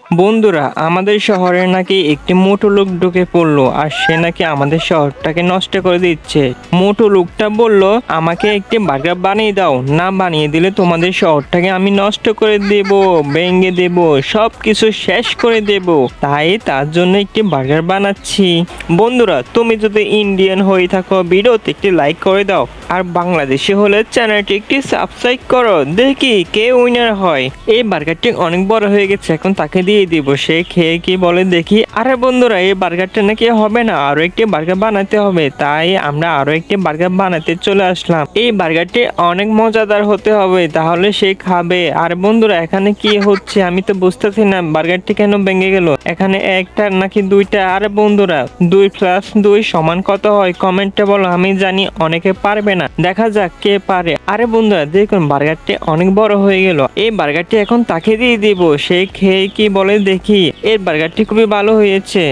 বন্ধুরা, আমাদের শহরে নাকি একটি মোটু লোক ঢুকে পড়লো আর সে নাকি আমাদের শহরটাকে নষ্ট করে দিচ্ছে। মোটু লোকটা বলল, আমাকে একটি বার্গার বানিয়ে দাও, না বানিয়ে দিলে তোমাদের শহরটাকে আমি নষ্ট করে দেব, ভেঙে দেব, সব কিছু শেষ করে দেব। তাই তার জন্য একটি বার্গার বানাচ্ছি। বন্ধুরা, তুমি যদি ইন্ডিয়ান হয়ে থাকো ভিডিওতে একটি লাইক করে দাও, আর বাংলাদেশি হলে চ্যানেলটি একটি সাবস্ক্রাইব করো। দেখি কে উইনার হয়। এই বার্গারটি অনেক বড় হয়ে গেছে, এখন তাকে দিয়ে দিব, সে খেয়ে কি বলে দেখি। আরে বন্ধুরা, এই বার্গারটা নাকি হবে না, আরো একটি বার্গার বানাতে হবে। তাই আমরা আরো একটি বার্গার বানাতে চলে আসলাম। এই বার্গারটি অনেক মজাদার হতে হবে, তাহলে সে খাবে। আর বন্ধুরা, এখানে কি হচ্ছে আমি তো বুঝতেছি না, বার্গারটি কেন ভেঙে গেল। এখানে একটা নাকি দুইটা। আরে বন্ধুরা, 2+2 সমান কত হয় কমেন্টে বলো, আমি জানি অনেকে পারবে না, দেখা যাক কে পারে। আরে বন্ধুরা, দেখুন বার্গারটি অনেক বড় হয়ে গেল। এই বার্গারটি এখন তাকে দিয়ে দিব, সে খেয়ে কি বলে দেখি। এই বার্গারটি খুবই ভালো হয়েছে।